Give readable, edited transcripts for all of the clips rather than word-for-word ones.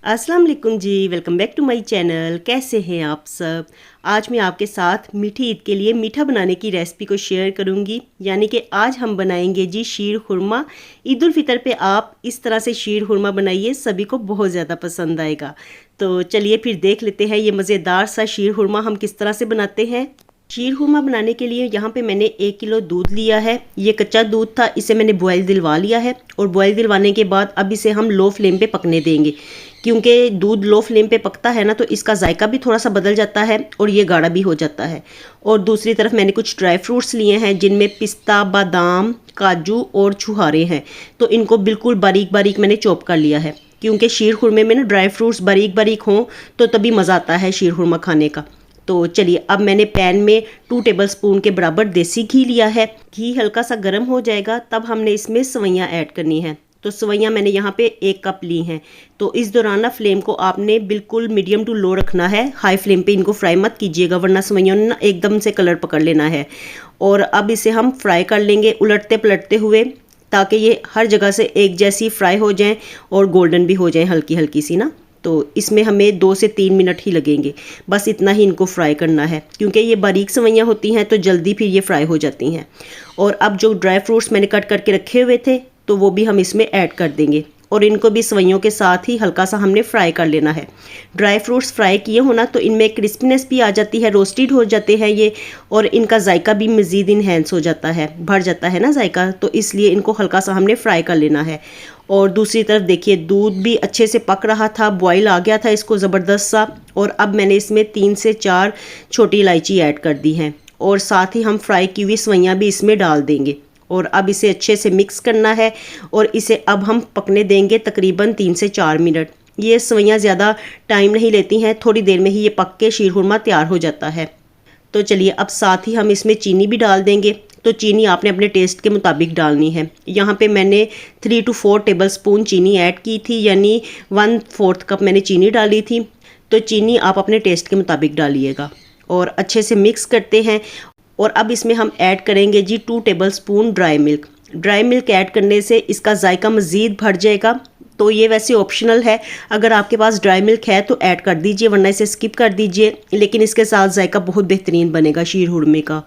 अस्सलाम वालेकुम जी, welcome back to my channel. कैसे हैं आप सब? आज मैं आपके साथ मीठी ईद के लिए मीठा बनाने की रेसिपी को शेयर करूंगी। यानी कि आज हम बनाएंगे जी शीर खुरमा। ईद उल फितर पे आप इस तरह से शीर खुरमा बनाइए, सभी को बहुत ज़्यादा पसंद आएगा। तो चलिए फिर देख लेते हैं ये मज़ेदार सा शीर खुरमा हम किस तरह से बनाते हैं। शीर खुरमा बनाने के लिए यहाँ पे मैंने 1 किलो दूध लिया है। ये कच्चा दूध था, इसे मैंने बॉयल दिलवा लिया है। और बॉयल दिलवाने के बाद अब इसे हम लो फ्लेम पे पकने देंगे, क्योंकि दूध लो फ्लेम पे पकता है ना तो इसका जायका भी थोड़ा सा बदल जाता है और ये गाढ़ा भी हो जाता है। और दूसरी तरफ मैंने कुछ ड्राई फ्रूट्स लिए हैं, जिनमें पिस्ता, बादाम, काजू और छुहारे हैं। तो इनको बिल्कुल बारीक बारीक मैंने चॉप कर लिया है, क्योंकि शीर खुरमे में ना ड्राई फ्रूट्स बारीक बारीक हों तो तभी मज़ा आता है शीर खुरमा खाने का। तो चलिए, अब मैंने पैन में 2 टेबलस्पून के बराबर देसी घी लिया है। घी हल्का सा गर्म हो जाएगा तब हमने इसमें सवैयाँ ऐड करनी है। तो सवैयाँ मैंने यहाँ पे 1 कप ली हैं। तो इस दौरान ना फ्लेम को आपने बिल्कुल मीडियम टू लो रखना है। हाई फ्लेम पे इनको फ्राई मत कीजिएगा, वरना सवैयों ने ना एकदम से कलर पकड़ लेना है। और अब इसे हम फ्राई कर लेंगे उलटते पलटते हुए, ताकि ये हर जगह से एक जैसी फ्राई हो जाएँ और गोल्डन भी हो जाएँ हल्की हल्की सी ना। तो इसमें हमें 2 से 3 मिनट ही लगेंगे, बस इतना ही इनको फ्राई करना है, क्योंकि ये बारीक सवैयाँ होती हैं तो जल्दी फिर ये फ्राई हो जाती हैं। और अब जो ड्राई फ्रूट्स मैंने कट करके रखे हुए थे तो वो भी हम इसमें ऐड कर देंगे और इनको भी सवैयों के साथ ही हल्का सा हमने फ्राई कर लेना है। ड्राई फ्रूट्स फ्राई किए हो ना तो इनमें क्रिस्पीनेस भी आ जाती है, रोस्टेड हो जाते हैं ये, और इनका जायका भी मज़ीद इन्हेंस हो जाता है, बढ़ जाता है ना जायका। तो इसलिए इनको हल्का सा हमने फ्राई कर लेना है। और दूसरी तरफ देखिए, दूध भी अच्छे से पक रहा था, बॉयल आ गया था इसको ज़बरदस्त सा। और अब मैंने इसमें 3 से 4 छोटी इलायची ऐड कर दी हैं और साथ ही हम फ्राई की हुई सवैयाँ भी इसमें डाल देंगे। और अब इसे अच्छे से मिक्स करना है और इसे अब हम पकने देंगे तकरीबन 3 से 4 मिनट। ये सवैयाँ ज़्यादा टाइम नहीं लेती हैं, थोड़ी देर में ही ये पक के शीर खुरमा तैयार हो जाता है। तो चलिए, अब साथ ही हम इसमें चीनी भी डाल देंगे। तो चीनी आपने अपने टेस्ट के मुताबिक डालनी है। यहाँ पे मैंने 3 to 4 टेबलस्पून चीनी ऐड की थी, यानी 1/4 कप मैंने चीनी डाली थी। तो चीनी आप अपने टेस्ट के मुताबिक डालिएगा और अच्छे से मिक्स करते हैं। और अब इसमें हम ऐड करेंगे जी 2 tablespoon dry milk. Dry milk add करने से इसका जायका मज़ीद बढ़ जाएगा। तो ये वैसे ऑप्शनल है, अगर आपके पास ड्राई मिल्क है तो ऐड कर दीजिए, वरना इसे स्किप कर दीजिए, लेकिन इसके साथ जायका बहुत बेहतरीन बनेगा शीर खुरमे का।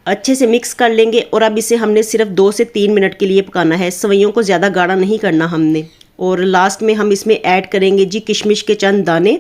अच्छे से मिक्स कर लेंगे और अब इसे हमने सिर्फ 2 से 3 मिनट के लिए पकाना है। सवैयों को ज़्यादा गाढ़ा नहीं करना हमने। और लास्ट में हम इसमें ऐड करेंगे जी किशमिश के चंद दाने।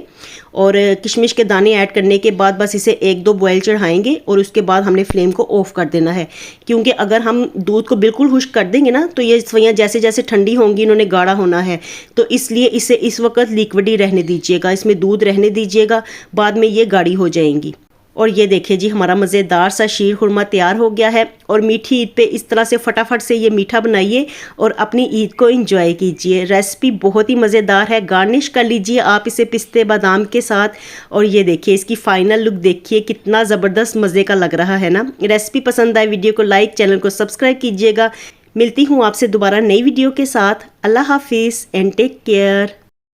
और किशमिश के दाने ऐड करने के बाद बस इसे 1-2 बॉयल चढ़ाएंगे और उसके बाद हमने फ्लेम को ऑफ कर देना है, क्योंकि अगर हम दूध को बिल्कुल खुश्क कर देंगे ना तो ये सवैयाँ जैसे जैसे ठंडी होंगी इन्होंने गाढ़ा होना है। तो इसलिए इसे इस वक्त लिक्विड ही रहने दीजिएगा, इसमें दूध रहने दीजिएगा, बाद में ये गाढ़ी हो जाएंगी। और ये देखिए जी, हमारा मज़ेदार सा शीर खुरमा तैयार हो गया है। और मीठी ईद पे इस तरह से फटाफट से ये मीठा बनाइए और अपनी ईद को एंजॉय कीजिए। रेसिपी बहुत ही मज़ेदार है, गार्निश कर लीजिए आप इसे पिस्ते बादाम के साथ। और ये देखिए, इसकी फ़ाइनल लुक देखिए, कितना ज़बरदस्त मज़े का लग रहा है ना। रेसिपी पसंद आए वीडियो को लाइक, चैनल को सब्सक्राइब कीजिएगा। मिलती हूँ आपसे दोबारा नई वीडियो के साथ। अल्लाह हाफिज़ एंड टेक केयर।